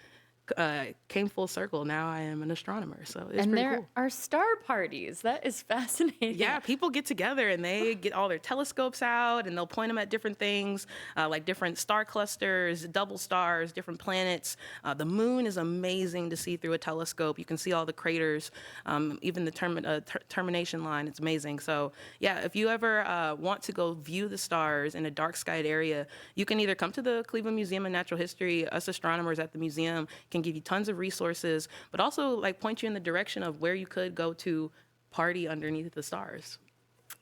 [SPEAKER 6] came full circle. Now I am an astronomer, so it's
[SPEAKER 1] And
[SPEAKER 6] pretty
[SPEAKER 1] there
[SPEAKER 6] cool.
[SPEAKER 1] are star parties. That is fascinating.
[SPEAKER 6] Yeah, people get together and they get all their telescopes out and they'll point them at different things, like different star clusters, double stars, different planets. The moon is amazing to see through a telescope. You can see all the craters, even the termination line. It's amazing. So yeah, if you ever want to go view the stars in a dark skied area, you can either come to the Cleveland Museum of Natural History. Us astronomers at the museum can give you tons of resources, but also like point you in the direction of where you could go to party underneath the stars.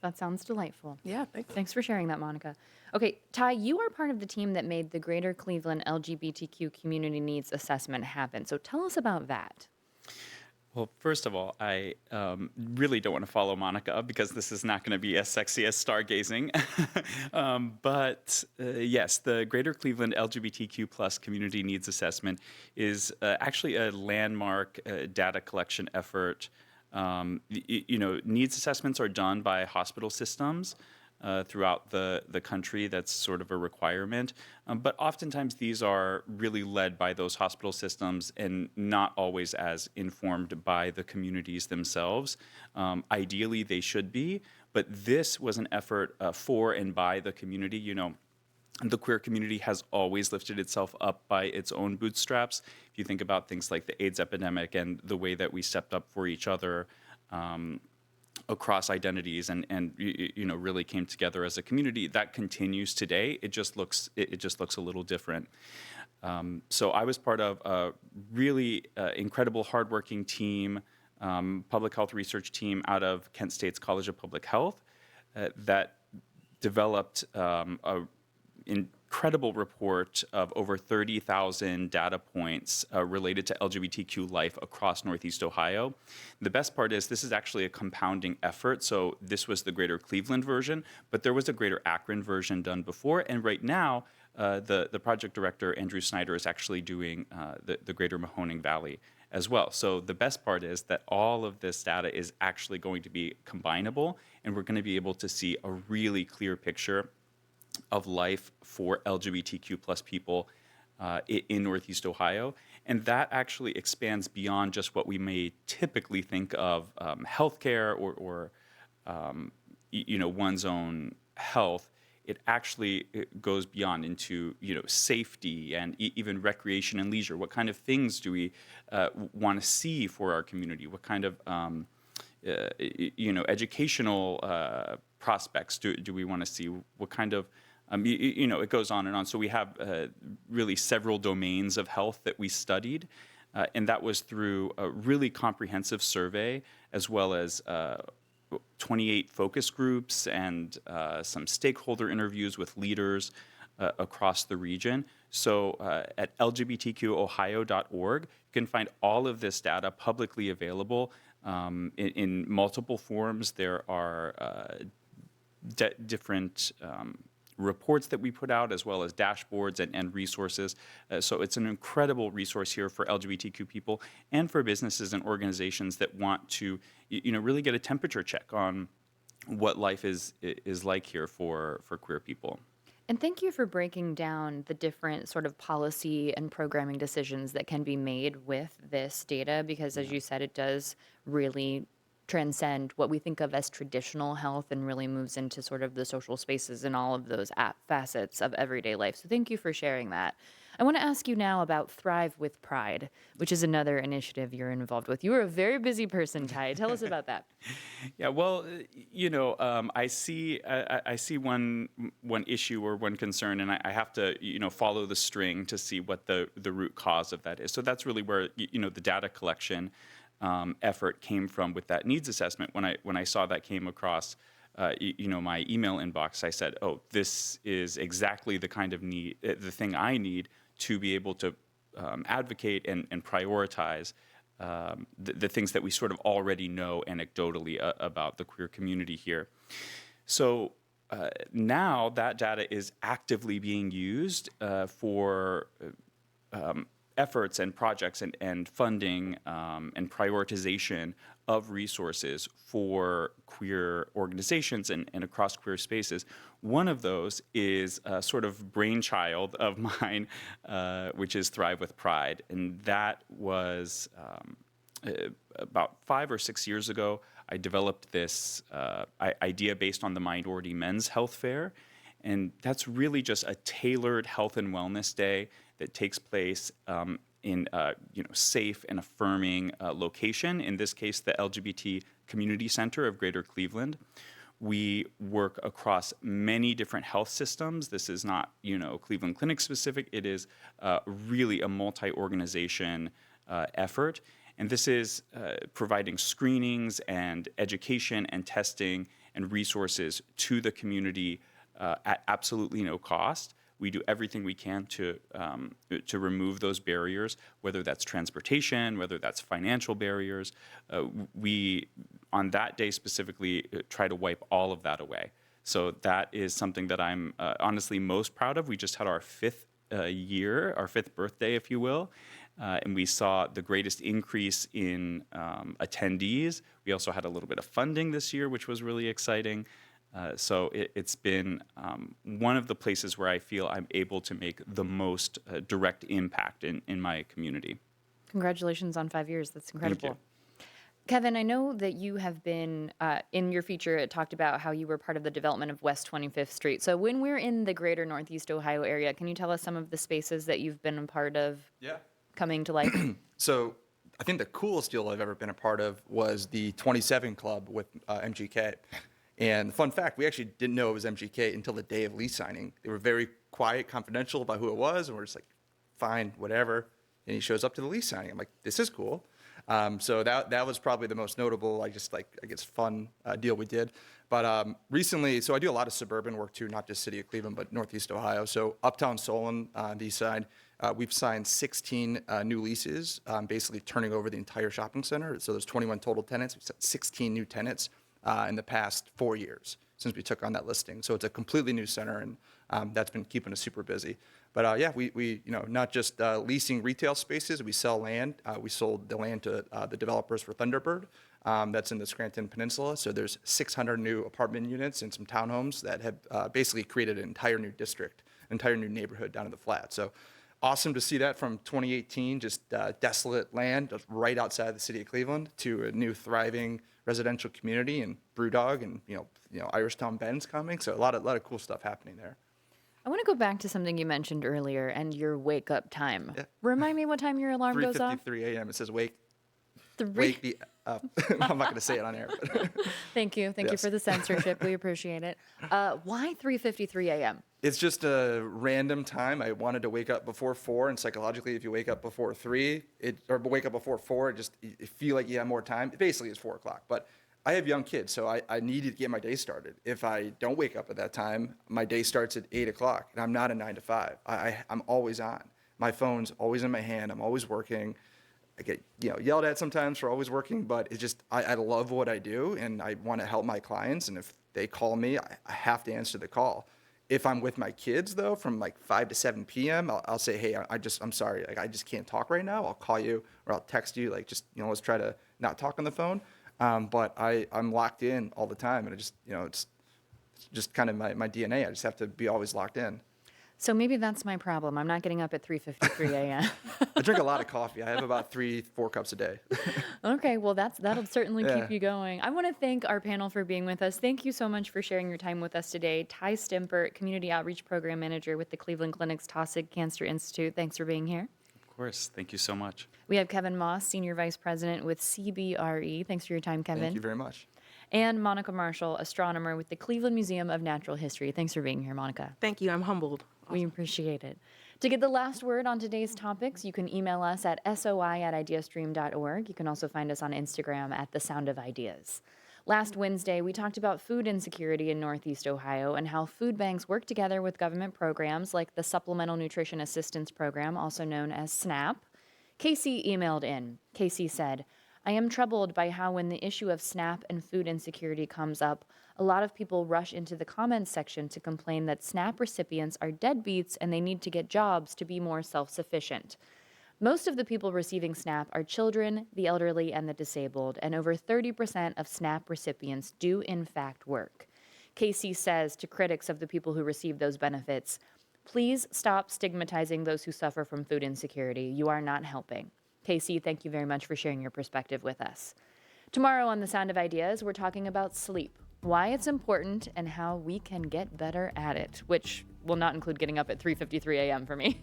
[SPEAKER 1] That sounds delightful.
[SPEAKER 6] Yeah, thanks.
[SPEAKER 1] Thanks for sharing that, Monica. Okay, Ty, you are part of the team that made the Greater Cleveland LGBTQ Community Needs Assessment happen. So tell us about that.
[SPEAKER 5] Well, first of all, I really don't want to follow Monica up because this is not going to be as sexy as stargazing. But yes, the Greater Cleveland LGBTQ plus Community Needs Assessment is actually a landmark data collection effort. Needs assessments are done by hospital systems throughout the country. That's sort of a requirement. But oftentimes these are really led by those hospital systems and not always as informed by the communities themselves. Ideally, they should be, but this was an effort for and by the community. The queer community has always lifted itself up by its own bootstraps. If you think about things like the AIDS epidemic and the way that we stepped up for each other, across identities and really came together as a community, that continues today. It just looks a little different. So I was part of a really incredible, hardworking team, public health research team out of Kent State's College of Public Health that developed a incredible report of over 30,000 data points related to LGBTQ life across Northeast Ohio. The best part is this is actually a compounding effort. So this was the Greater Cleveland version, but there was a Greater Akron version done before. And right now, the project director, Andrew Snyder, is actually doing the Greater Mahoning Valley as well. So the best part is that all of this data is actually going to be combinable, and we're going to be able to see a really clear picture of life for LGBTQ plus people in Northeast Ohio. And that actually expands beyond just what we may typically think of healthcare or one's own health. It actually goes beyond into safety and even recreation and leisure. What kind of things do we want to see for our community? What kind of educational prospects do we want to see? What kind of it goes on and on. So we have really several domains of health that we studied, and that was through a really comprehensive survey, as well as 28 focus groups and some stakeholder interviews with leaders across the region. So at lgbtqohio.org, you can find all of this data publicly available in multiple forms. There are different reports that we put out, as well as dashboards and resources. So it's an incredible resource here for LGBTQ people and for businesses and organizations that want to really get a temperature check on what life is like here for queer people.
[SPEAKER 1] And thank you for breaking down the different sort of policy and programming decisions that can be made with this data, because as you said, it does really transcend what we think of as traditional health and really moves into sort of the social spaces and all of those facets of everyday life. So thank you for sharing that. I want to ask you now about Thrive with Pride, which is another initiative you're involved with. You are a very busy person, Ty. Tell us about that.
[SPEAKER 5] Yeah, well, I see one issue or one concern, and I have to follow the string to see what the root cause of that is. So that's really where the data collection effort came from with that needs assessment. When I saw that came across my email inbox, I said, oh, this is exactly the kind of need, the thing I need to be able to advocate and prioritize the things that we sort of already know anecdotally about the queer community here. So now that data is actively being used for efforts and projects and funding and prioritization of resources for queer organizations and across queer spaces. One of those is a sort of brainchild of mine, which is Thrive with Pride. And that was about 5 or 6 years ago. I developed this idea based on the Minority Men's Health Fair. And that's really just a tailored health and wellness day that takes place in safe and affirming location. In this case, the LGBT Community Center of Greater Cleveland. We work across many different health systems. This is not, Cleveland Clinic specific. It is really a multi-organization effort. And this is providing screenings and education and testing and resources to the community at absolutely no cost. We do everything we can to remove those barriers, whether that's transportation, whether that's financial barriers. We, on that day specifically, try to wipe all of that away. So that is something that I'm honestly most proud of. We just had our 5th year, our 5th birthday, if you will, and we saw the greatest increase in attendees. We also had a little bit of funding this year, which was really exciting. So it's been one of the places where I feel I'm able to make the most direct impact in my community.
[SPEAKER 1] Congratulations on 5 years. That's
[SPEAKER 5] Thank
[SPEAKER 1] incredible.
[SPEAKER 5] you.
[SPEAKER 1] Kevin, I know that you have been, in your feature, it talked about how you were part of the development of West 25th Street. So when we're in the greater Northeast Ohio area, can you tell us some of the spaces that you've been a part of coming to life?
[SPEAKER 7] So I think the coolest deal I've ever been a part of was the 27 Club with MGK. And fun fact, we actually didn't know it was MGK until the day of lease signing. They were very quiet, confidential about who it was, and we're just like, fine, whatever. And he shows up to the lease signing. I'm like, this is cool. So that was probably the most notable, fun deal we did. But recently, so I do a lot of suburban work too, not just City of Cleveland, but Northeast Ohio. So Uptown Solon on the east side, we've signed 16 new leases, basically turning over the entire shopping center. So there's 21 total tenants. We've signed 16 new tenants in the past 4 years since we took on that listing. So it's a completely new center, and that's been keeping us super busy. But we not just leasing retail spaces, we sell land. We sold the land to the developers for Thunderbird. That's in the Scranton Peninsula. So there's 600 new apartment units and some townhomes that have basically created an entire new district, an entire new neighborhood down in the flat. So awesome to see that from 2018, just desolate land right outside the city of Cleveland to a new thriving residential community, and Brewdog and Irishtown Bend's coming. So a lot of cool stuff happening there.
[SPEAKER 1] I want to go back to something you mentioned earlier and your wake up time.
[SPEAKER 7] Yeah.
[SPEAKER 1] Remind me what time your alarm goes off?
[SPEAKER 7] 3:53 a.m. It says wake
[SPEAKER 1] Three.
[SPEAKER 7] the up. I'm not going to say it on air. But
[SPEAKER 1] Thank you. Thank you
[SPEAKER 7] Yes.
[SPEAKER 1] for the censorship. We appreciate it. Why 3:53 a.m.?
[SPEAKER 7] It's just a random time. I wanted to wake up before 4, and psychologically, if you wake up before 3, or wake up before 4, you feel like you have more time. Basically, it's 4 o'clock. But I have young kids, so I needed to get my day started. If I don't wake up at that time, my day starts at 8 o'clock, and I'm not a 9 to 5. I'm always on. My phone's always in my hand. I'm always working. I get yelled at sometimes for always working, but it's just I love what I do, and I want to help my clients. And if they call me, I have to answer the call. If I'm with my kids though, from like 5 to 7 p.m., I'll say, hey, I'm sorry, I just can't talk right now. I'll call you or I'll text you, let's try to not talk on the phone. But I'm locked in all the time, and it's just kind of my DNA. I just have to be always locked in.
[SPEAKER 1] So maybe that's my problem. I'm not getting up at 3:53 a.m.
[SPEAKER 7] I drink a lot of coffee. I have about 3-4 cups a day.
[SPEAKER 1] Okay, well that'll certainly
[SPEAKER 7] Yeah.
[SPEAKER 1] keep you going. I want to thank our panel for being with us. Thank you so much for sharing your time with us today. Ty Stempert, Community Outreach Program Manager with the Cleveland Clinic's Taussig Cancer Institute. Thanks for being here.
[SPEAKER 5] Of course. Thank you so much.
[SPEAKER 1] We have Kevin Moss, Senior Vice President with CBRE. Thanks for your time, Kevin.
[SPEAKER 7] Thank you very much.
[SPEAKER 1] And Monica Marshall, astronomer with the Cleveland Museum of Natural History. Thanks for being here, Monica.
[SPEAKER 6] Thank you. I'm humbled.
[SPEAKER 1] We appreciate it. To get the last word on today's topics, you can email us at soi@ideastream.org. You can also find us on Instagram at The Sound of Ideas. Last Wednesday, we talked about food insecurity in Northeast Ohio and how food banks work together with government programs like the Supplemental Nutrition Assistance Program, also known as SNAP. Casey emailed in. Casey said, I am troubled by how when the issue of SNAP and food insecurity comes up, a lot of people rush into the comments section to complain that SNAP recipients are deadbeats and they need to get jobs to be more self-sufficient. Most of the people receiving SNAP are children, the elderly, and the disabled, and over 30% of SNAP recipients do in fact work. Casey says to critics of the people who receive those benefits, please stop stigmatizing those who suffer from food insecurity. You are not helping. Casey, thank you very much for sharing your perspective with us. Tomorrow on The Sound of Ideas, we're talking about sleep, why it's important, and how we can get better at it, which will not include getting up at 3:53 a.m. for me.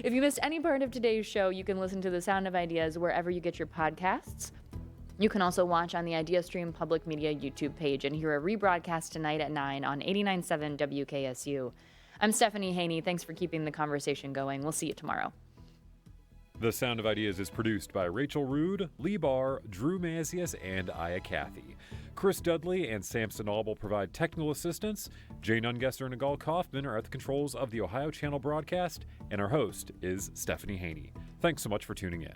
[SPEAKER 1] If you missed any part of today's show, you can listen to The Sound of Ideas wherever you get your podcasts. You can also watch on the IdeaStream Public Media YouTube page and hear a rebroadcast tonight at 9 on 89.7 WKSU. I'm Stephanie Haney. Thanks for keeping the conversation going. We'll see you tomorrow.
[SPEAKER 8] The Sound of Ideas is produced by Rachel Rude, Lee Barr, Drew Mazius, and Aya Cathy. Chris Dudley and Samson Auble provide technical assistance. Jane Ungesser and Agal Kaufman are at the controls of the Ohio Channel broadcast, and our host is Stephanie Haney. Thanks so much for tuning in.